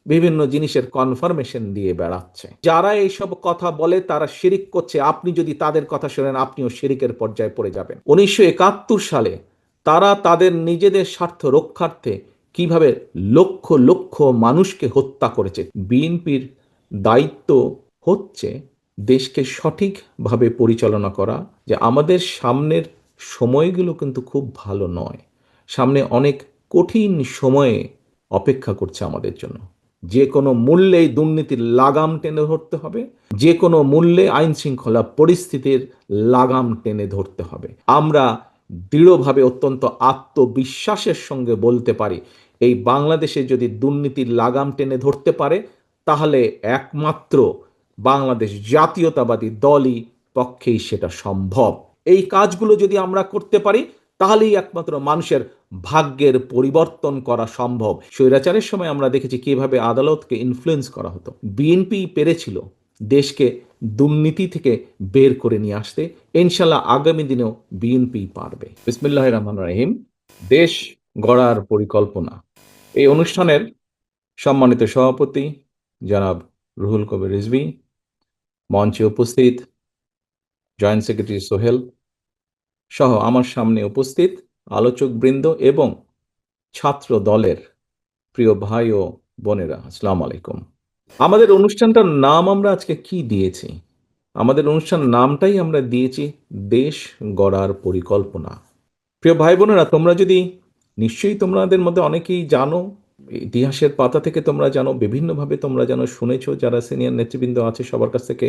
বিভিন্ন জিনিসের কনফার্মেশন দিয়ে বেড়াচ্ছে। যারা এইসব কথা বলে তারা শিরিক করছে। আপনি যদি তাদের কথা শোনেন আপনিও শিরিকের পর্যায়ে পড়ে যাবেন। 1971 সালে তারা তাদের নিজেদের স্বার্থ রক্ষার্থে কিভাবে লক্ষ লক্ষ মানুষকে হত্যা করেছে। বিএনপির দায়িত্ব হচ্ছে দেশকে সঠিকভাবে পরিচালনা করা। যে আমাদের সামনের সময়গুলো কিন্তু খুব ভালো নয়, সামনে অনেক কঠিন সময়ে অপেক্ষা করছে আমাদের জন্য। যে কোনো মূল্যেই দুর্নীতির লাগাম টেনে ধরতে হবে, যে কোনো মূল্যে আইন শৃঙ্খলা পরিস্থিতির লাগাম টেনে ধরতে হবে। আমরা দৃঢ়ভাবে অত্যন্ত আত্মবিশ্বাসের সঙ্গে বলতে পারি এই বাংলাদেশে যদি দুর্নীতির লাগাম টেনে ধরতে পারে তাহলে একমাত্র বাংলাদেশ জাতীয়তাবাদী দলই পক্ষেই সেটা সম্ভব। এই কাজগুলো যদি আমরা করতে পারি তাহলেই একমাত্র মানুষের ভাগ্যের পরিবর্তন করা সম্ভব। স্বৈরাচারের সময় আমরা দেখেছি কিভাবে আদালতকে ইনফ্লুয়েন্স করা হতো। বিএনপি পেরেছিল দেশকে দুর্নীতি থেকে বের করে নিয়ে আসতে। ইনশাল্লাহ আগামী দিনেও বিএনপি পারবে। বিসমিল্লাহির রহমানির রহিম। দেশ গড়ার পরিকল্পনা, এই অনুষ্ঠানের সম্মানিত সভাপতি জনাব রুহুল কবির রিজভী, মঞ্চে উপস্থিত জয়েন্ট সেক্রেটারি সোহেল সহ আমার সামনে উপস্থিত আলোচকবৃন্দ এবং ছাত্র দলের প্রিয় ভাই ও বোনেরা, আসসালামু আলাইকুম। আমাদের অনুষ্ঠানটার নাম আমরা আজকে কি দিয়েছি? আমাদের অনুষ্ঠান নামটাই আমরা দিয়েছি দেশ গড়ার পরিকল্পনা। প্রিয় ভাই বোনেরা, তোমরা যদি নিশ্চয়ই তোমাদের মধ্যে অনেকেই জানো, ইতিহাসের পাতা থেকে তোমরা জানো, বিভিন্নভাবে তোমরা জানো, শুনেছো, যারা সিনিয়র নেতৃবৃন্দ আছে সবার কাছ থেকে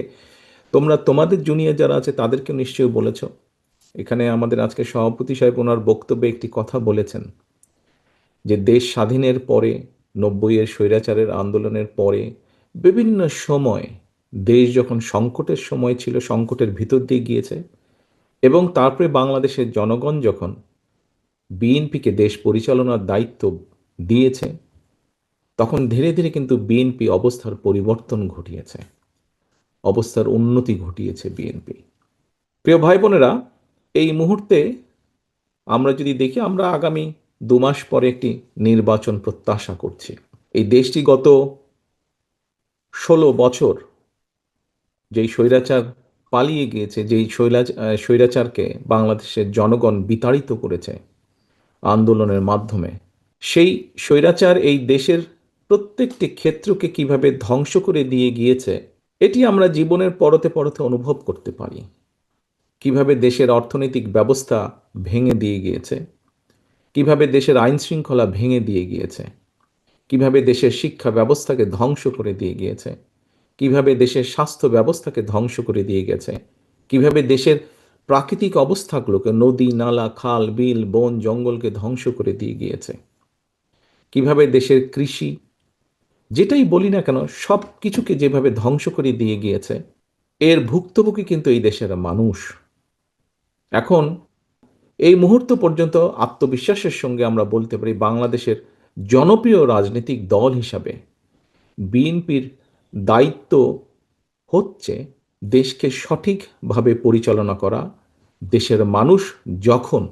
তোমরা তোমাদের জুনিয়র যারা আছে তাদেরকে নিশ্চয়ই বলেছো। এখানে আমাদের আজকে সভাপতি সাহেব ওনার বক্তব্যে একটি কথা বলেছেন যে দেশ স্বাধীনের পরে, 90-এর স্বৈরাচারের আন্দোলনের পরে বিভিন্ন সময় দেশ যখন সংকটের সময় ছিল, সংকটের ভিতর দিয়ে গিয়েছে, এবং তারপরে বাংলাদেশের জনগণ যখন বিএনপিকে দেশ পরিচালনার দায়িত্ব দিয়েছে তখন ধীরে ধীরে কিন্তু বিএনপি অবস্থার পরিবর্তন ঘটিয়েছে, অবস্থার উন্নতি ঘটিয়েছে বিএনপি। প্রিয় ভাই বোনেরা, এই মুহূর্তে আমরা যদি দেখি আমরা আগামী 2 মাস পরে একটি নির্বাচন প্রত্যাশা করছি। এই দেশটি গত 16 বছর যেই স্বৈরাচার পালিয়ে গিয়েছে, যেই স্বৈরাচারকে বাংলাদেশের জনগণ বিতাড়িত করেছে আন্দোলনের মাধ্যমে, সেই স্বৈরাচার এই দেশের প্রত্যেকটি ক্ষেত্রকে কিভাবে ধ্বংস করে দিয়ে গিয়েছে এটি আমরা জীবনের পরতে পরতে অনুভব করতে পারি। কিভাবে দেশের অর্থনৈতিক ব্যবস্থা ভেঙে দিয়ে গিয়েছে, কিভাবে দেশের আইন শৃঙ্খলা ভেঙে দিয়ে গিয়েছে, কিভাবে দেশের শিক্ষা ব্যবস্থাকে ধ্বংস করে দিয়ে গিয়েছে, কিভাবে দেশের স্বাস্থ্য ব্যবস্থাকে ধ্বংস করে দিয়ে গেছে, কিভাবে দেশের প্রাকৃতিক অবস্থাগুলোকে, নদী নালা খাল বিল বন জঙ্গলকে ধ্বংস করে দিয়ে গিয়েছে, কিভাবে দেশের কৃষি, যেটাই বলি না কেন, সব কিছুকে যেভাবে ধ্বংস করে দিয়ে গিয়েছে, এর ভুক্তভোগী কিন্তু এই দেশের মানুষ। এখন এই মুহূর্ত পর্যন্ত আত্মবিশ্বাসের সঙ্গে আমরা বলতে পারি বাংলাদেশের জনপ্রিয় রাজনৈতিক দল হিসাবে বিএনপির দায়িত্ব হচ্ছে দেশকে সঠিকভাবে পরিচালনা করা। দেশের মানুষ যখন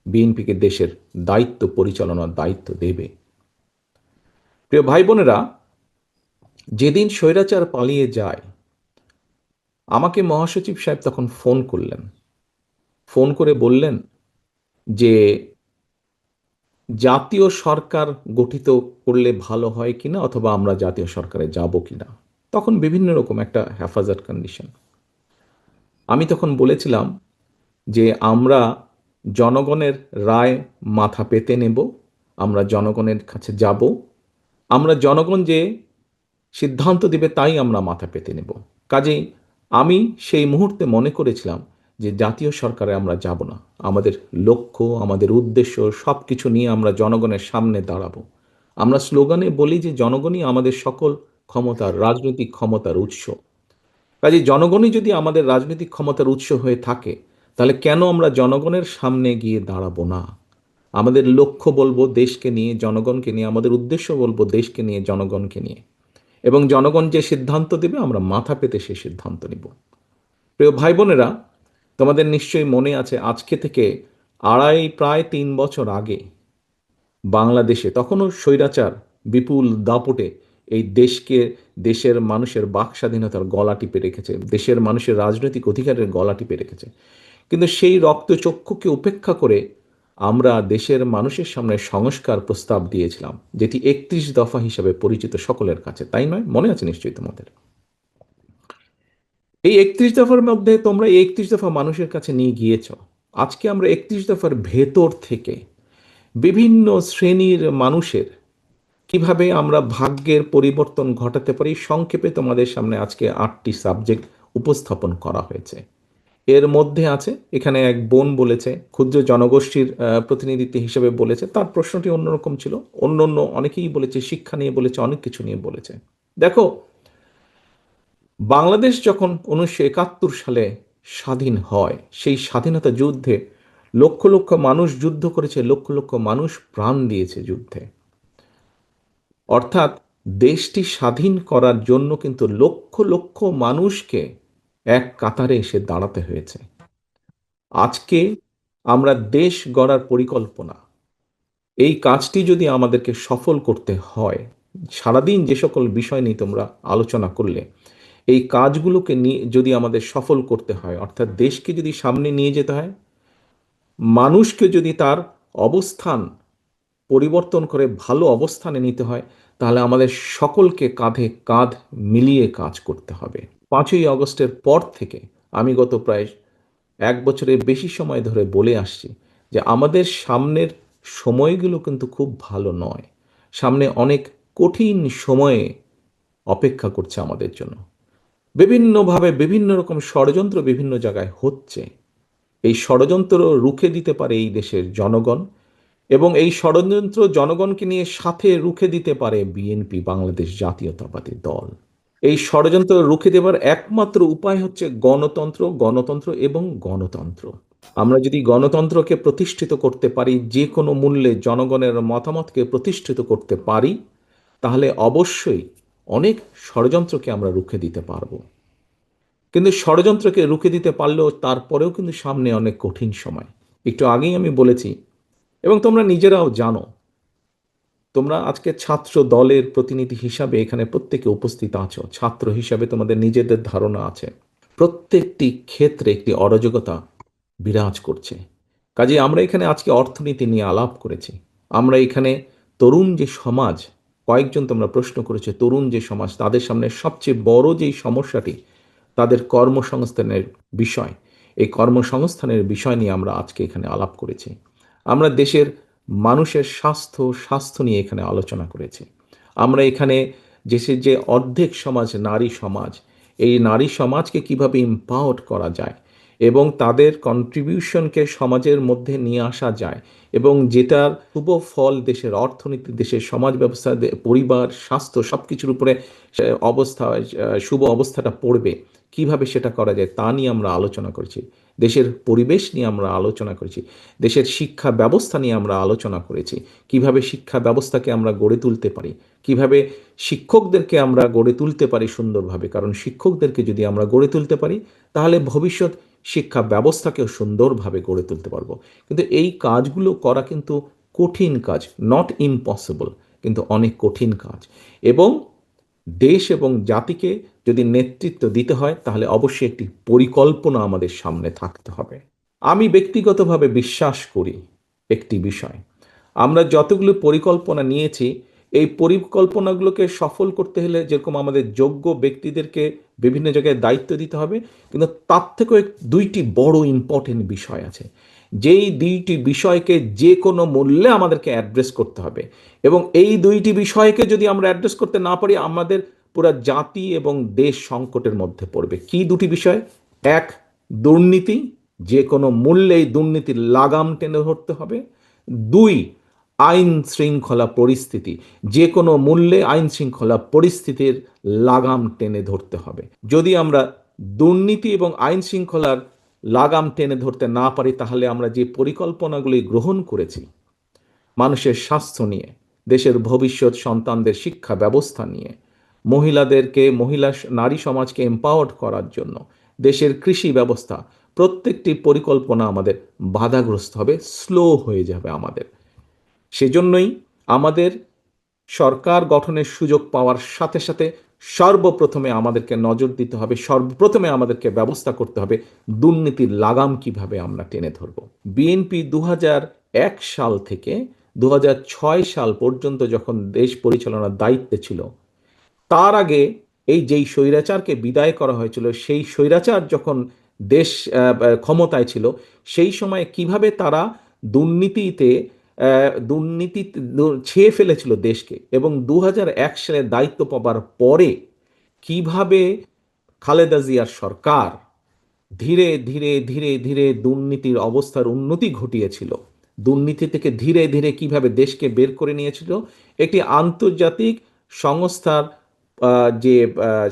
বিএনপিকে দেশের দায়িত্ব পরিচালনার দায়িত্ব দেবে, প্রিয় ভাই বোনেরা, যেদিন স্বৈরাচার পালিয়ে যায় আমাকে মহাসচিব সাহেব তখন ফোন করলেন, ফোন করে বললেন যে জাতীয় সরকার গঠিত করলে ভালো হয় কিনা, অথবা আমরা জাতীয় সরকারে যাব কিনা। তখন বিভিন্ন রকম একটা হেফাজত কন্ডিশন। আমি তখন বলেছিলাম যে আমরা জনগণের রায় মাথা পেতে নেব, আমরা জনগণের কাছে যাব, আমরা জনগণ যে সিদ্ধান্ত দিবে তাই আমরা মাথা পেতে নেব। কাজেই আমি সেই মুহূর্তে মনে করেছিলাম যে জাতীয় সরকারে আমরা যাব না। আমাদের লক্ষ্য, আমাদের উদ্দেশ্য সব কিছু নিয়ে আমরা জনগণের সামনে দাঁড়াবো। আমরা স্লোগানে বলি যে জনগণই আমাদের সকল ক্ষমতার, রাজনৈতিক ক্ষমতার উৎস। কাজেই জনগণই যদি আমাদের রাজনৈতিক ক্ষমতার উৎস হয়ে থাকে তাহলে কেন আমরা জনগণের সামনে গিয়ে দাঁড়াবো না? আমাদের লক্ষ্য বলবো দেশকে নিয়ে, জনগণকে নিয়ে, আমাদের উদ্দেশ্য বলবো দেশকে নিয়ে, জনগণকে নিয়ে, এবং জনগণ যে সিদ্ধান্ত দেবে আমরা মাথা পেতে সেই সিদ্ধান্ত নিব। প্রিয় ভাই বোনেরা, তোমাদের নিশ্চয়ই মনে আছে আজকে থেকে প্রায় 3 বছর আগে বাংলাদেশে তখনও স্বৈরাচার বিপুল দাপটে এই দেশকে, দেশের মানুষের বাক স্বাধীনতার গলা টিপে রেখেছে, দেশের মানুষের রাজনৈতিক অধিকারের গলা টিপে রেখেছে। কিন্তু সেই রক্তচক্ষুকে উপেক্ষা করে আমরা দেশের মানুষের সামনে সংস্কার প্রস্তাব দিয়েছিলাম, যেটি ৩১ দফা হিসাবে পরিচিত সকলের কাছে, তাই নয়? মনে আছে নিশ্চয়ই তোমাদের। এই ৩১ দফার মধ্যে তোমরা এই ৩১ দফা মানুষের কাছে নিয়ে গিয়েছ। আজকে আমরা ৩১ দফার ভেতর থেকে বিভিন্ন শ্রেণীর মানুষের কিভাবে আমরা ভাগ্যের পরিবর্তন ঘটাতে পারি, সংক্ষেপে তোমাদের সামনে আজকে ৮টি সাবজেক্ট উপস্থাপন করা হয়েছে। এর মধ্যে আছে, এখানে এক বোন বলেছে, ক্ষুদ্র জনগোষ্ঠীর প্রতিনিধিত্ব হিসেবে বলেছে, তার প্রশ্নটি অন্যরকম ছিল। অন্য অন্য অনেকেই বলেছে, শিক্ষা নিয়ে বলেছে, অনেক কিছু নিয়ে বলেছে। দেখো, বাংলাদেশ যখন 1971 সালে স্বাধীন হয়, সেই স্বাধীনতা যুদ্ধে লক্ষ লক্ষ মানুষ যুদ্ধ করেছে, লক্ষ লক্ষ মানুষ প্রাণ দিয়েছে যুদ্ধে। অর্থাৎ দেশটি স্বাধীন করার জন্য কিন্তু লক্ষ লক্ষ মানুষকে এক কাতারে এসে দাঁড়াতে হয়েছে। আজকে আমরা দেশ গড়ার পরিকল্পনা, এই কাজটি যদি আমাদেরকে সফল করতে হয়, সারাদিন যে সকল বিষয় নিয়ে তোমরা আলোচনা করলে, এই কাজগুলোকে নিয়ে যদি আমাদের সফল করতে হয়, অর্থাৎ দেশকে যদি সামনে নিয়ে যেতে হয়, মানুষকে যদি তার অবস্থান পরিবর্তন করে ভালো অবস্থানে নিতে হয়, তাহলে আমাদের সকলকে কাঁধে কাঁধ মিলিয়ে কাজ করতে হবে। ৫ই আগস্টের পর থেকে আমি গত প্রায় ১ বছরের বেশি সময় ধরে বলে আসছি যে আমাদের সামনের সময়গুলো কিন্তু খুব ভালো নয়। সামনে অনেক কঠিন সময়ে অপেক্ষা করছে আমাদের জন্য। বিভিন্নভাবে বিভিন্ন রকম ষড়যন্ত্র বিভিন্ন জায়গায় হচ্ছে। এই ষড়যন্ত্র রুখে দিতে পারে এই দেশের জনগণ, এবং এই ষড়যন্ত্র জনগণকে নিয়ে সাথে রুখে দিতে পারে বিএনপি, বাংলাদেশ জাতীয়তাবাদী দল। এই ষড়যন্ত্র রুখে দেবার একমাত্র উপায় হচ্ছে গণতন্ত্র, গণতন্ত্র এবং গণতন্ত্র। আমরা যদি গণতন্ত্রকে প্রতিষ্ঠিত করতে পারি, যে কোনো মূল্যে জনগণের মতামতকে প্রতিষ্ঠিত করতে পারি, তাহলে অবশ্যই অনেক ষড়যন্ত্রকে আমরা রুখে দিতে পারবো। কিন্তু ষড়যন্ত্রকে রুখে দিতে পারলেও তারপরেও কিন্তু সামনে অনেক কঠিন সময়। একটু আগেই আমি বলেছি, এবং তোমরা নিজেরাও জানো, তোমরা আজকে ছাত্র দলের প্রতিনিধি হিসাবে এখানে প্রত্যেকে উপস্থিত আছো, ছাত্র হিসাবে তোমাদের নিজেদের ধারণা আছে। প্রত্যেকটি ক্ষেত্রে একটি অরাজকতা বিরাজ করছে। কাজে আমরা এখানে আজকে অর্থনীতি নিয়ে আলাপ করেছি। আমরা এখানে তরুণ যে সমাজ, কয়েকজন তোমরা প্রশ্ন করেছে, তরুণ যে সমাজ, তাদের সামনে সবচেয়ে বড় যেই সমস্যাটি, তাদের কর্মসংস্থানের বিষয়, এই কর্মসংস্থানের বিষয় নিয়ে আমরা আজকে এখানে আলাপ করেছি। আমরা দেশের মানুষের স্বাস্থ্য নিয়ে এখানে আলোচনা করেছি। আমরা এখানে দেশের যে অর্ধেক সমাজ নারী সমাজ, এই নারী সমাজকে কিভাবে এম্পাওয়ার করা যায় এবং তাদের কন্ট্রিবিউশনকে সমাজের মধ্যে নিয়ে আসা যায়, এবং যেটার শুভ ফল দেশের অর্থনীতি, দেশের সমাজ ব্যবস্থা, পরিবার, স্বাস্থ্য সব কিছুর উপরে অবস্থা, শুভ অবস্থাটা পড়বে, কিভাবে সেটা করা যায় তা নিয়ে আমরা আলোচনা করেছি। দেশের পরিবেশ নিয়ে আমরা আলোচনা করেছি। দেশের শিক্ষা ব্যবস্থা নিয়ে আমরা আলোচনা করেছি। কিভাবে শিক্ষা ব্যবস্থাকে আমরা গড়ে তুলতে পারি, কিভাবে শিক্ষকদেরকে আমরা গড়ে তুলতে পারি সুন্দরভাবে, কারণ শিক্ষকদেরকে যদি আমরা গড়ে তুলতে পারি, তাহলে ভবিষ্যৎ শিক্ষা ব্যবস্থাকেও সুন্দরভাবে গড়ে তুলতে পারবো। কিন্তু এই কাজগুলো করা কিন্তু কঠিন কাজ, নট ইম্পসিবল, কিন্তু অনেক কঠিন কাজ। এবং দেশ এবং জাতিকে যদি নেতৃত্ব দিতে হয়, তাহলে অবশ্যই একটি পরিকল্পনা আমাদের সামনে থাকতে হবে। আমি ব্যক্তিগতভাবে বিশ্বাস করি একটি বিষয়, আমরা যতগুলো পরিকল্পনা নিয়েছি, এই পরিকল্পনাগুলোকে সফল করতে হলে যেরকম আমাদের যোগ্য ব্যক্তিদেরকে বিভিন্ন জায়গায় দায়িত্ব দিতে হবে, কিন্তু তার থেকেও দুইটি বড় ইম্পর্টেন্ট বিষয় আছে, যেই দুইটি বিষয়কে যে কোনো মূল্যে আমাদেরকে অ্যাড্রেস করতে হবে। এবং এই দুইটি বিষয়কে যদি আমরা অ্যাড্রেস করতে না পারি, আমাদের পুরা জাতি এবং দেশ সংকটের মধ্যে পড়বে। কি দুটি বিষয়? এক, দুর্নীতি, যে কোনো মূল্যে এই দুর্নীতির লাগাম টেনে ধরতে হবে। দুই, আইন শৃঙ্খলা পরিস্থিতি, যে কোনো মূল্যে আইন শৃঙ্খলা পরিস্থিতির লাগাম টেনে ধরতে হবে। যদি আমরা দুর্নীতি এবং আইন শৃঙ্খলার লাগাম টেনে ধরতে না পারি, তাহলে আমরা যে পরিকল্পনাগুলি গ্রহণ করেছি মানুষের স্বাস্থ্য নিয়ে, দেশের ভবিষ্যৎ সন্তানদের শিক্ষা ব্যবস্থা নিয়ে, নারী সমাজকে এম্পাওয়ার্ড করার জন্য, দেশের কৃষি ব্যবস্থা, প্রত্যেকটি পরিকল্পনা আমাদের বাধাগ্রস্ত হবে, স্লো হয়ে যাবে আমাদের। সেজন্যই আমাদের সরকার গঠনের সুযোগ পাওয়ার সাথে সাথে সর্বপ্রথমে আমাদেরকে নজর দিতে হবে, সর্বপ্রথমে আমাদেরকে ব্যবস্থা করতে হবে দুর্নীতির লাগাম কিভাবে আমরা টেনে ধরব। বিএনপি ২০০১ সাল থেকে ২০০৬ সাল পর্যন্ত যখন দেশ পরিচালনার দায়িত্বে ছিল, তার আগে এই যেই স্বৈরাচারকে বিদায় করা হয়েছিল, সেই স্বৈরাচার যখন দেশ ক্ষমতায় ছিল, সেই সময় কিভাবে তারা দুর্নীতিতে দুর্নীতি ছেয়ে ফেলেছিল দেশকে, এবং ২০০১ সালে দায়িত্ব পাবার পরে কিভাবে খালেদা জিয়ার সরকার ধীরে ধীরে ধীরে ধীরে দুর্নীতির অবস্থার উন্নতি ঘটিয়েছিল, দুর্নীতি থেকে ধীরে ধীরে কিভাবে দেশকে বের করে নিয়েছিল, একটি আন্তর্জাতিক সংস্থার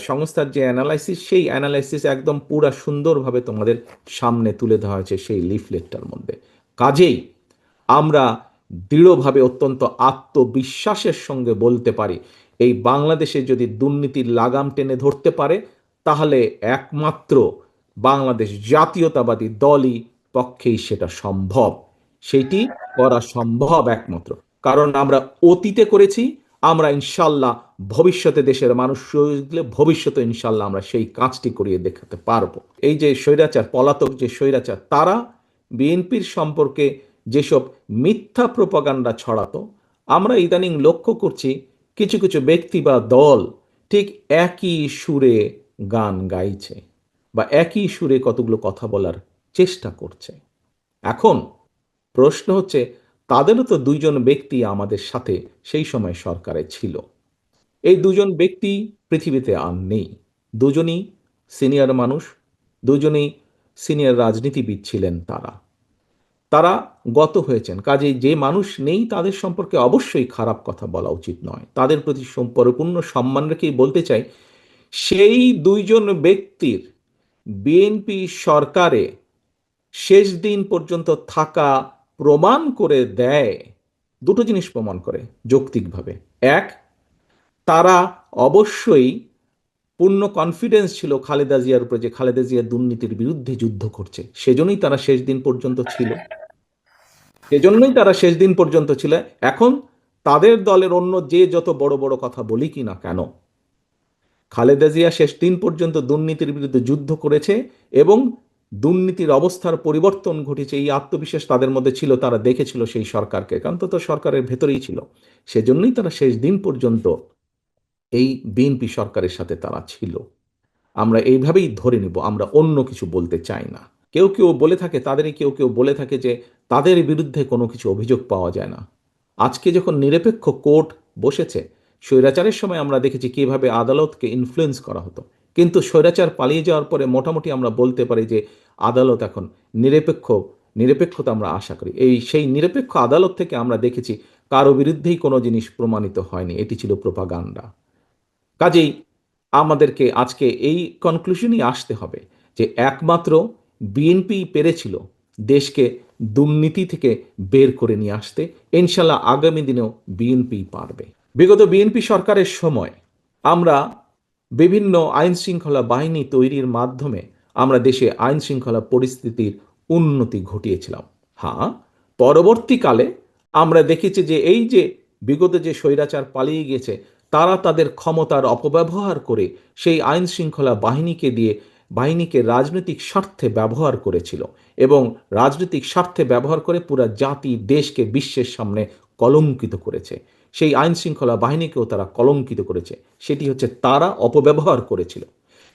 সংস্থার যে অ্যানালাইসিস, সেই অ্যানালাইসিস একদম পুরা সুন্দরভাবে তোমাদের সামনে তুলে ধরা হয়েছে সেই লিফলেটটার মধ্যে। কাজেই আমরা দৃঢ়ভাবে অত্যন্ত আত্মবিশ্বাসের সঙ্গে বলতে পারি, এই বাংলাদেশে যদি দুর্নীতির লাগাম টেনে ধরতে পারে, তাহলে একমাত্র বাংলাদেশ জাতীয়তাবাদী দলই পক্ষেই সেটা সম্ভব। সেটি করা সম্ভব একমাত্র কারণ আমরা অতীতে করেছি, আমরা ইনশাল্লাহ ভবিষ্যতে দেশের মানুষ দিলে ভবিষ্যতে ইনশাল্লাহ আমরা সেই কাজটি করিয়ে দেখাতে পারবো। এই যে স্বৈরাচার, পলাতক যে স্বৈরাচার, তারা বিএনপির সম্পর্কে যেসব মিথ্যা প্রপাগান্ডা ছড়াতো, আমরা ইদানিং লক্ষ্য করছি কিছু কিছু ব্যক্তি বা দল ঠিক একই সুরে গান গাইছে বা একই সুরে কতগুলো কথা বলার চেষ্টা করছে। এখন প্রশ্ন হচ্ছে, তাদেরও তো দুইজন ব্যক্তি আমাদের সাথে সেই সময় সরকারে ছিল। এই দুজন ব্যক্তি পৃথিবীতে আর নেই। দুজনই সিনিয়র মানুষ, দুজনেই সিনিয়র রাজনীতিবিদ ছিলেন। তারা তারা গত হয়েছেন। কাজেই যে মানুষ নেই তাদের সম্পর্কে অবশ্যই খারাপ কথা বলা উচিত নয়। তাদের প্রতি পরিপূর্ণ সম্মান রেখেই বলতে চাই, সেই দুইজন ব্যক্তির বিএনপি সরকারে শেষ দিন পর্যন্ত থাকা প্রমাণ করে দেয়, দুটো জিনিস প্রমাণ করে যৌক্তিকভাবে। এক, তারা অবশ্যই পূর্ণ কনফিডেন্স ছিল খালেদা জিয়ার উপরে যে খালেদা জিয়া দুর্নীতির বিরুদ্ধে যুদ্ধ করছে, সেজন্যই তারা শেষ দিন পর্যন্ত ছিল, সেজন্যই তারা শেষ দিন পর্যন্ত ছিল। এখন তাদের দলের অন্য যে যত বড় বড় কথা বলি কি না কেন, খালেদা জিয়া শেষ দিন পর্যন্ত দুর্নীতির বিরুদ্ধে যুদ্ধ করেছে এবং দুর্নীতির অবস্থার পরিবর্তন ঘটেছে, এই আত্মবিশ্বাস তাদের মধ্যে ছিল। তারা দেখেছিল সেই সরকারকে, কারণ তো সরকারের ভেতরেই ছিল, সেজন্যই তারা শেষ দিন পর্যন্ত এই বিএনপি সরকারের সাথে তারা ছিল। আমরা এইভাবেই ধরে নিব, আমরা অন্য কিছু বলতে চাই না। কেউ কেউ বলে থাকে, তাদেরই কেউ কেউ বলে থাকে যে তাদের বিরুদ্ধে কোনো কিছু অভিযোগ পাওয়া যায় না। আজকে যখন নিরপেক্ষ কোর্ট বসেছে, স্বৈরাচারের সময় আমরা দেখেছি কিভাবে আদালতকে ইনফ্লুয়েন্স করা হতো, কিন্তু স্বৈরাচার পালিয়ে যাওয়ার পরে মোটামুটি আমরা বলতে পারি যে আদালত এখন নিরপেক্ষতা আমরা আশা করি। সেই নিরপেক্ষ আদালত থেকে আমরা দেখেছি কারো বিরুদ্ধেই কোনো জিনিস প্রমাণিত হয়নি, এটি ছিল প্রোপাগান্ডা। কাজেই আমাদেরকে আজকে এই কনক্লুশনই আসতে হবে যে একমাত্র বিএনপি পেরেছিল দেশকে দুর্নীতি থেকে বের করে নিয়ে আসতে। ইনশাল্লাহ আগামী দিনেও বিএনপি পারবে। বিগত বিএনপি সরকারের সময় আমরা বিভিন্ন আইন শৃঙ্খলা বাহিনী তৈরির মাধ্যমে আমরা দেশে আইন শৃঙ্খলা পরিস্থিতির উন্নতি ঘটিয়েছিলাম। হ্যাঁ, পরবর্তীকালে আমরা দেখেছি যে এই যে বিগত যে স্বৈরাচার পালিয়ে গেছে, তারা তাদের ক্ষমতার অপব্যবহার করে সেই আইন শৃঙ্খলা বাহিনীকে রাজনৈতিক স্বার্থে ব্যবহার করেছিল এবং রাজনৈতিক স্বার্থে ব্যবহার করে পুরা জাতি দেশকে বিশ্বের সামনে কলঙ্কিত করেছে। সেই আইন শৃঙ্খলা বাহিনীকেও তারা কলঙ্কিত করেছে, সেটি হচ্ছে তারা অপব্যবহার করেছিল।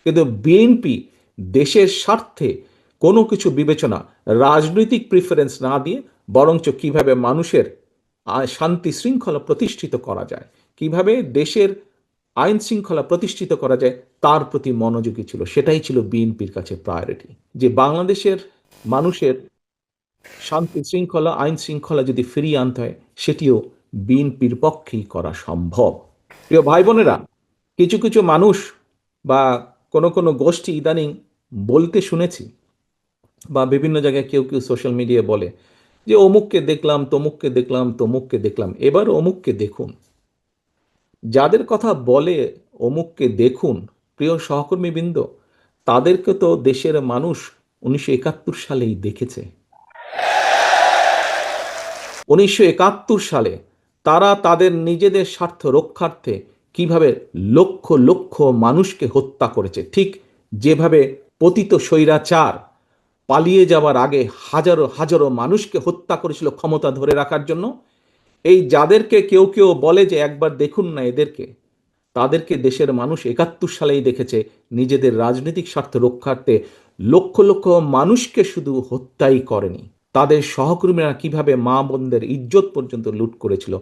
কিন্তু বিএনপি দেশের স্বার্থে কোনো কিছু বিবেচনা, রাজনৈতিক প্রিফারেন্স না দিয়ে বরঞ্চ কিভাবে মানুষের শান্তি শৃঙ্খলা প্রতিষ্ঠিত করা যায়, কিভাবে দেশের আইন শৃঙ্খলা প্রতিষ্ঠিত করা যায়, তার প্রতি মনোযোগী ছিল। সেটাই ছিল বিএনপির কাছে প্রায়োরিটি, যে বাংলাদেশের মানুষের শান্তি শৃঙ্খলা, আইন শৃঙ্খলা যদি ফিরিয়ে আনতে হয়, সেটিও বিএনপির পক্ষেই করা সম্ভব। প্রিয় ভাই বোনেরা, কিছু কিছু মানুষ বা কোনো কোনো গোষ্ঠী ইদানিং বলতে শুনেছি, বা বিভিন্ন জায়গায় কেউ কেউ সোশ্যাল মিডিয়ায় বলে যে অমুককে দেখলাম, তমুককে দেখলাম, তমুককে দেখলাম। এবার অমুককে দেখুন। যাদের কথা বলে অমুককে দেখুন, প্রিয় সহকর্মীবৃন্দ, তাদেরকে তো দেশের মানুষ 1971 সালেই দেখেছে। 1971 সালে তারা তাদের নিজেদের স্বার্থ রক্ষার্থে কিভাবে লক্ষ লক্ষ মানুষকে হত্যা করেছে, ঠিক যেভাবে পতিত স্বৈরাচার পালিয়ে যাওয়ার আগে হাজারো হাজারো মানুষকে হত্যা করেছিল ক্ষমতা ধরে রাখার জন্য। এই যাদেরকে কেউ কেউ বলে যে একবার দেখুন না এদেরকে, তাদেরকে দেশের মানুষ ৭১ সালেই দেখেছে নিজেদের রাজনৈতিক স্বার্থ রক্ষার্থে লক্ষ লক্ষ মানুষকে শুধু হত্যাই করেনি, তাদের সহকর্মীরা কিভাবে মা বোনদের ইজ্জত পর্যন্ত লুট করেছিল।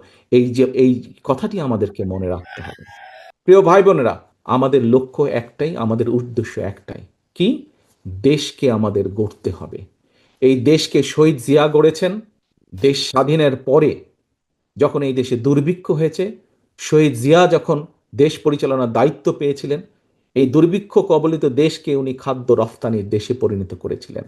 এই কথাটি আমাদেরকে মনে রাখতে হবে। প্রিয় ভাই বোনেরা, আমাদের লক্ষ্য একটাই, আমাদের উদ্দেশ্য একটাই, কি? দেশকে আমাদের গড়তে হবে। এই দেশকে শহীদ জিয়া গড়েছেন। দেশ স্বাধীনের পরে যখন এই দেশে দুর্ভিক্ষ হয়েছে, শহীদ জিয়া যখন দেশ পরিচালনার দায়িত্ব পেয়েছিলেন, এই দুর্ভিক্ষ কবলিত দেশকে উনি খাদ্য রফতানির দেশে পরিণত করেছিলেন।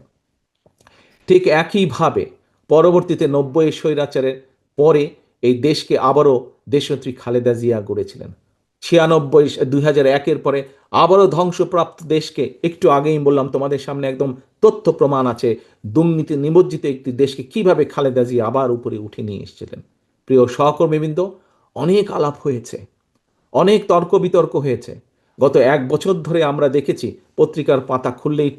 ঠিক একইভাবে পরবর্তীতে ৯০ স্বৈরাচারের পরে এই দেশকে আবারও দেশনেত্রী খালেদা জিয়া গড়েছিলেন। ৯৬ ২০০১-এর পরে আবারও ধ্বংসপ্রাপ্ত দেশকে, একটু আগেই বললাম তোমাদের সামনে একদম তথ্য প্রমাণ আছে, দুর্নীতি নিমজ্জিত একটি দেশকে কিভাবে খালেদা জিয়া আবার উপরে উঠে নিয়ে এসেছিলেন। প্রিয় সহকর্মীবৃন্দ, অনেক আলাপ হয়েছে, অনেক তর্ক বিতর্ক হয়েছে। গত ১ বছর ধরে আমরা দেখেছি, পত্রিকার পাতা খুললেই,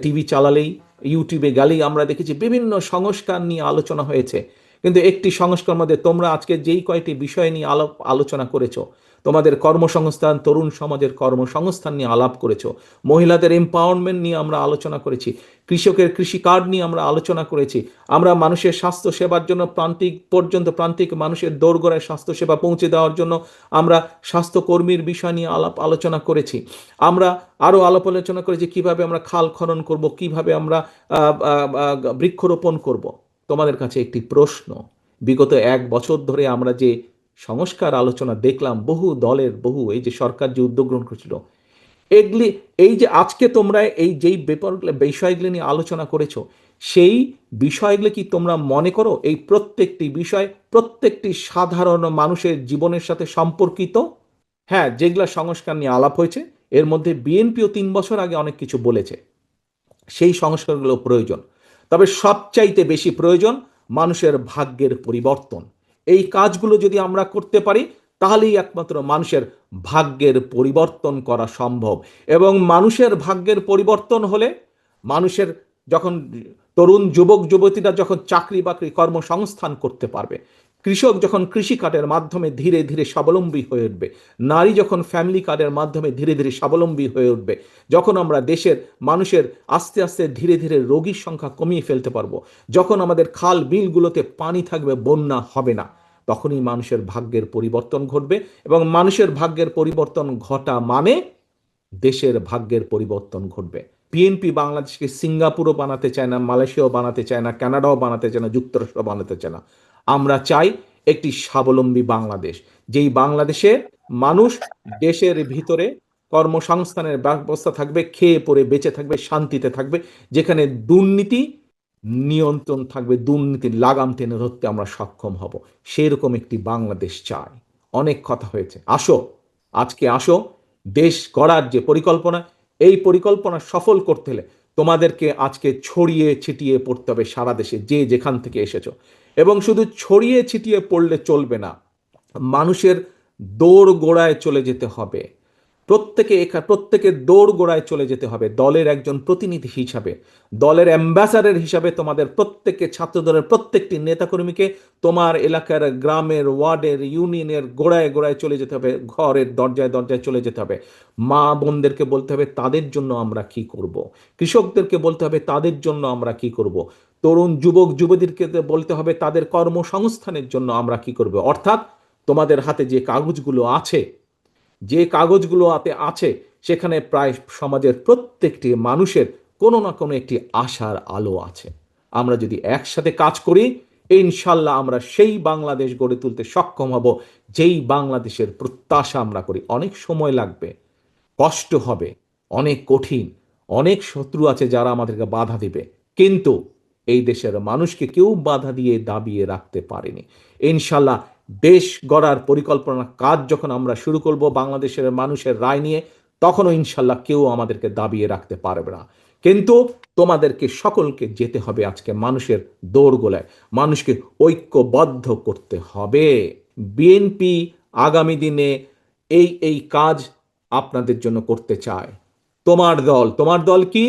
টিভি চালালেই, ইউটিউবে গেলেই আমরা দেখেছি বিভিন্ন সংস্কার নিয়ে আলোচনা হয়েছে। কিন্তু একটি সংস্কার মধ্যে তোমরা আজকে যেই কয়টি বিষয় নিয়ে আলোচনা করেছো, তোমাদের কর্মসংস্থান, তরুণ সমাজের কর্মসংস্থান নিয়ে আলাপ করেছো, মহিলাদের এম্পাওয়ারমেন্ট নিয়ে আমরা আলোচনা করেছি, কৃষকের কৃষি কার্ড নিয়ে আমরা আলোচনা করেছি, আমরা মানুষের স্বাস্থ্য সেবার জন্য প্রান্তিক মানুষের দোরগোড়ায় স্বাস্থ্যসেবা পৌঁছে দেওয়ার জন্য আমরা স্বাস্থ্যকর্মীর বিষয় নিয়ে আলোচনা করেছি। আমরা আরও আলোচনা করেছি কিভাবে আমরা খাল খনন করব, কিভাবে আমরা বৃক্ষরোপণ করব। তোমাদের কাছে একটি প্রশ্ন, বিগত ১ বছর ধরে আমরা যে সংস্কার আলোচনা দেখলাম, বহু দলের এই যে সরকার যে উদ্যোগ গ্রহণ করেছিল, এগুলি, এই যে আজকে তোমরা যেই বিষয়গুলি নিয়ে আলোচনা করেছো, সেই বিষয়গুলি কি তোমরা মনে করো এই প্রত্যেকটি বিষয় প্রত্যেকটি সাধারণ মানুষের জীবনের সাথে সম্পর্কিত? হ্যাঁ, যেগুলা সংস্কার নিয়ে আলাপ হয়েছে, এর মধ্যে বিএনপিও ৩ বছর আগে অনেক কিছু বলেছে, সেই সংস্কারগুলো প্রয়োজন। তবে সবচাইতে বেশি প্রয়োজন মানুষের ভাগ্যের পরিবর্তন। এই কাজগুলো যদি আমরা করতে পারি, তাহলেই একমাত্র মানুষের ভাগ্যের পরিবর্তন করা সম্ভব। এবং মানুষের ভাগ্যের পরিবর্তন হলে, মানুষের যখন তরুণ যুবক যুবতীরা যখন চাকরি বাকরি কর্মসংস্থান করতে পারবে, কৃষক যখন কৃষি কার্ডের মাধ্যমে ধীরে ধীরে স্বাবলম্বী হয়ে উঠবে, নারী যখন ফ্যামিলি কার্ডের মাধ্যমে ধীরে ধীরে স্বাবলম্বী হয়ে উঠবে, যখন আমরা দেশের মানুষের আস্তে আস্তে ধীরে ধীরে রোগীর সংখ্যা কমিয়ে ফেলতে পারবো, যখন আমাদের খাল বিলগুলোতে পানি থাকবে, বন্যা হবে না, তখনই মানুষের ভাগ্যের পরিবর্তন ঘটবে। এবং মানুষের ভাগ্যের পরিবর্তন ঘটা মানে দেশের ভাগ্যের পরিবর্তন ঘটবে। বিএনপি বাংলাদেশকে সিঙ্গাপুরও বানাতে চায় না, মালয়েশিয়াও বানাতে চায় না, কানাডাও বানাতে চায় না, যুক্তরাষ্ট্র বানাতে চায় না। আমরা চাই একটি স্বাবলম্বী বাংলাদেশ, যেই বাংলাদেশে মানুষ দেশের ভিতরে কর্মসংস্থানের ব্যবস্থা থাকবে, খেয়ে পরে বেঁচে থাকবে, শান্তিতে থাকবে, যেখানে দুর্নীতি নিয়ন্ত্রণ থাকবে, দুর্নীতির লাগাম টেনে ধরতে আমরা সক্ষম হব। সেরকম একটি বাংলাদেশ চাই। অনেক কথা হয়েছে, আজকে আসো, দেশ গড়ার যে পরিকল্পনা, এই পরিকল্পনা সফল করতে হলে তোমাদেরকে আজকে ছড়িয়ে ছিটিয়ে পড়তে হবে সারা দেশে, যে যেখান থেকে এসেছো। এবং শুধু ছড়িয়ে ছিটিয়ে পড়লে চলবে না, মানুষের দৌড় গোড়ায় চলে যেতে হবে। প্রত্যেকের দৌড় গোড়ায় চলে যেতে হবে, দলের একজন প্রতিনিধি হিসাবে, দলের অ্যাম্বাসাডার হিসাবে। তোমাদের প্রত্যেককে, ছাত্র দলের প্রত্যেকটি নেতাকর্মীকে তোমার এলাকার, গ্রামের, ওয়ার্ডের, ইউনিয়নের গোড়ায় গোড়ায় চলে যেতে হবে, ঘরের দরজায় দরজায় চলে যেতে হবে। মা বোনদেরকে বলতে হবে তাদের জন্য আমরা কি করব, কৃষকদেরকে বলতে হবে তাদের জন্য আমরা কি করব, তরুণ যুবক যুবতীদেরকে বলতে হবে তাদের কর্মসংস্থানের জন্য আমরা কি করব। অর্থাৎ তোমাদের হাতে যে কাগজগুলো আছে, সেখানে প্রায় সমাজের প্রত্যেকটি মানুষের কোনো না কোনো একটি আশার আলো আছে। আমরা যদি একসাথে কাজ করি, ইনশাল্লাহ আমরা সেই বাংলাদেশ গড়ে তুলতে সক্ষম হব যেই বাংলাদেশের প্রত্যাশা আমরা করি। অনেক সময় লাগবে, কষ্ট হবে, অনেক কঠিন, অনেক শত্রু আছে যারা আমাদেরকে বাধা দিবে, কিন্তু এই দেশের মানুষকে কেউ বাধা দিয়ে দাবিয়ে রাখতে পারেনি। ইনশাল্লাহ দেশ গড়ার পরিকল্পনা কাজ যখন আমরা শুরু করব বাংলাদেশের মানুষের রায় নিয়ে, তখনও ইনশাল্লাহ কেউ আমাদেরকে দাবিয়ে রাখতে পারবে না। কিন্তু তোমাদেরকে সকলকে যেতে হবে আজকে মানুষের দোরগোড়ায়, মানুষকে ঐক্যবদ্ধ করতে হবে। বিএনপি আগামী দিনে এই কাজ আপনাদের জন্য করতে চায়। তোমার দল কি?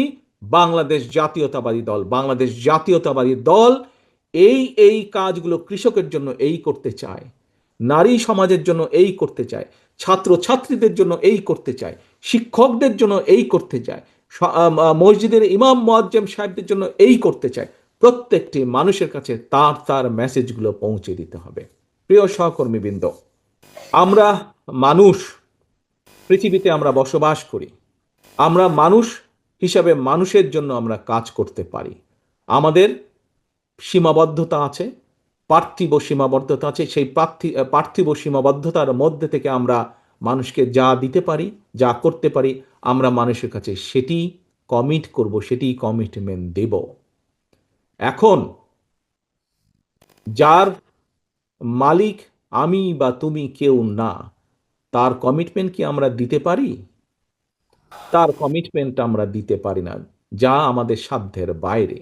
বাংলাদেশ জাতীয়তাবাদী দল। বাংলাদেশ জাতীয়তাবাদী দল এই কাজগুলো কৃষকের জন্য এই করতে চায়, নারী সমাজের জন্য এই করতে চায়, ছাত্র ছাত্রীদের জন্য এই করতে চায়, শিক্ষকদের জন্য এই করতে চায়, মসজিদের ইমাম মুয়াজ্জিম সাহেবদের জন্য এই করতে চায়। প্রত্যেকটি মানুষের কাছে তার মেসেজগুলো পৌঁছে দিতে হবে। প্রিয় সহকর্মীবৃন্দ, আমরা মানুষ, পৃথিবীতে আমরা বসবাস করি। আমরা মানুষ হিসাবে মানুষের জন্য আমরা কাজ করতে পারি। আমাদের সীমাবদ্ধতা আছে, পার্থিব সীমাবদ্ধতা আছে। সেই পার্থিব সীমাবদ্ধতার মধ্যে থেকে আমরা মানুষকে যা দিতে পারি, যা করতে পারি, আমরা মানুষের কাছে সেটি কমিট করব, সেটি কমিটমেন্ট দেব। এখন যার মালিক আমি বা তুমি কেউ না, তার কমিটমেন্ট কি আমরা দিতে পারি? তার কমিটমেন্ট আমরা দিতে পারি না, যা আমাদের সাধ্যের বাইরে।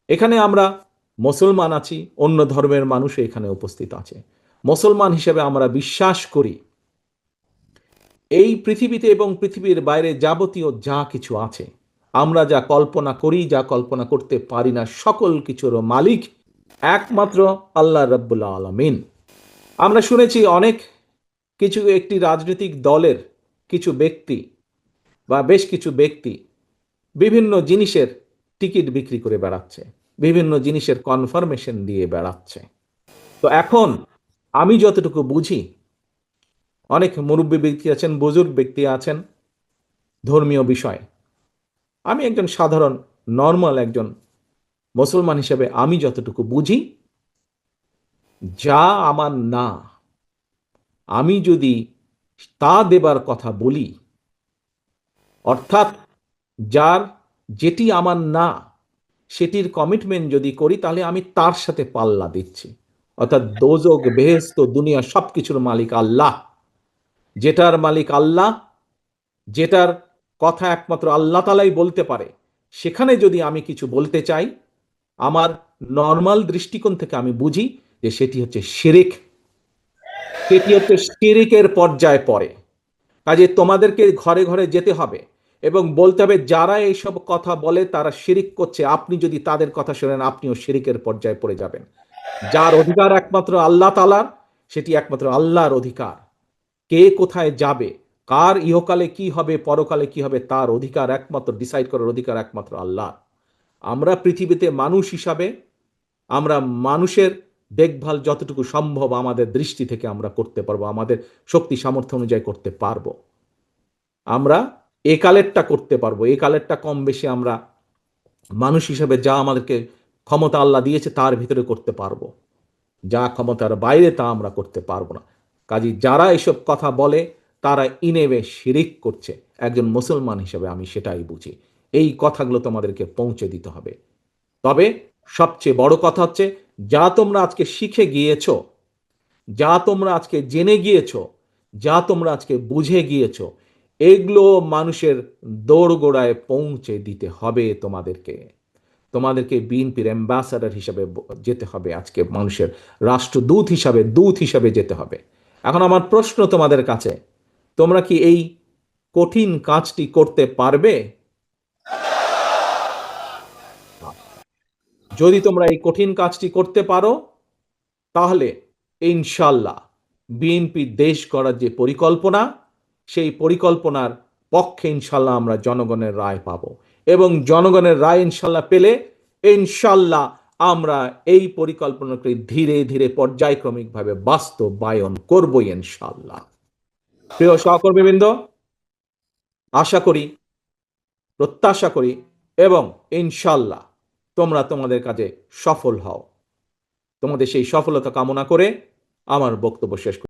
এখানে আমরা মুসলমান আছি, অন্য ধর্মের মানুষ এখানে উপস্থিত আছে। মুসলমান হিসেবে আমরা বিশ্বাস করি এই পৃথিবীতে এবং পৃথিবীর বাইরে যাবতীয় যা কিছু আছে, আমরা যা কল্পনা করি, যা কল্পনা করতে পারি না, সকল কিছুর মালিক একমাত্র আল্লাহ রাব্বুল আলামিন। আমরা শুনেছি অনেক কিছু একটি রাজনৈতিক দলের কিছু ব্যক্তি বা বেশ কিছু ব্যক্তি বিভিন্ন জিনিসের টিকিট বিক্রি করে বেড়াচ্ছে, বিভিন্ন জিনিসের কনফার্মেশন দিয়ে বেড়াচ্ছে। তো এখন আমি যতটুকু বুঝি, অনেক মুরব্বী ব্যক্তি আছেন, বুজুর্গ ব্যক্তি আছেন ধর্মীয় বিষয়। আমি একজন সাধারণ নর্মাল একজন মুসলমান হিসেবে আমি যতটুকু বুঝি, যা আমার না, আমি যদি তা দেবার কথা বলি, অর্থাৎ যার যেটি আমার না সেটির কমিটমেন্ট যদি করি, তাহলে আমি তার সাথে পাল্লা দিচ্ছি। অর্থাৎ দোজক বেহেশত দুনিয়া সবকিছুর মালিক আল্লাহ। যেটার মালিক আল্লাহ, যেটার কথা একমাত্র আল্লাহ তাআলাই বলতে পারে, সেখানে যদি আমি কিছু বলতে চাই, আমার নর্মাল দৃষ্টিকোণ থেকে আমি বুঝি যে সেটি হচ্ছে শিরিক, সেটি হচ্ছে শিরিকের পর্যায়ে পড়ে। কাজে তোমাদেরকে ঘরে ঘরে যেতে হবে এবং বলতে হবে যারা এইসব কথা বলে তারা শিরিক করছে। আপনি যদি তাদের কথা শোনেন, আপনিও শিরিকের পর্যায়ে পড়ে যাবেন। যার অধিকার একমাত্র আল্লাহ তাআলার, সেটি একমাত্র আল্লাহর অধিকার। কে কোথায় যাবে, কার ইহকালে কি হবে, পরকালে কি হবে, তার অধিকার একমাত্র, ডিসাইড করার অধিকার একমাত্র আল্লাহ। আমরা পৃথিবীতে মানুষ হিসাবে আমরা মানুষের দেখভাল যতটুকু সম্ভব আমাদের দৃষ্টি থেকে আমরা করতে পারবো, আমাদের শক্তি সামর্থ্য অনুযায়ী করতে পারবো। আমরা এ কালেরটা করতে পারবো, এ কালেরটা কম বেশি আমরা মানুষ হিসেবে যা আমাদেরকে ক্ষমতা আল্লাহ দিয়েছে তার ভিতরে করতে পারবো। যা ক্ষমতার বাইরে তা আমরা করতে পারবো না। কাজী যারা এসব কথা বলে তারা ইনেবে শিরিক করছে। একজন মুসলমান হিসেবে আমি সেটাই বুঝি। এই কথাগুলো তোমাদেরকে পৌঁছে দিতে হবে। তবে সবচেয়ে বড় কথা হচ্ছে, যা তোমরা আজকে শিখে গিয়েছো, যা তোমরা আজকে জেনে গিয়েছো, যা তোমরা আজকে বুঝে গিয়েছো, এগুলো মানুষের দোরগোড়ায় পৌঁছে দিতে হবে তোমাদেরকে। তোমাদেরকে বিএনপির অ্যাম্বাসাডার হিসাবে যেতে হবে, আজকে মানুষের রাষ্ট্রদূত হিসাবে, দূত হিসাবে যেতে হবে। এখন আমার প্রশ্ন তোমাদের কাছে, তোমরা কি এই কঠিন কাজটি করতে পারবে? যদি তোমরা এই কঠিন কাজটি করতে পারো, তাহলে ইনশাল্লাহ বিএনপি দেশ গড়ার যে পরিকল্পনা, সেই পরিকল্পনার পক্ষে ইনশাল্লাহ আমরা জনগণের রায় পাব এবং জনগণের রায় ইনশাল্লাহ পেলে ইনশাল্লাহ আমরা এই পরিকল্পনাকে ধীরে ধীরে পর্যায়ক্রমিকভাবে বাস্তবায়ন করবো ইনশাল্লাহ। প্রিয় সহকর্মীবৃন্দ, আশা করি, প্রত্যাশা করি এবং ইনশাল্লাহ তোমরা তোমাদের কাজে সফল হও। তোমাদের সেই সফলতা কামনা করে আমার বক্তব্য শেষ করি।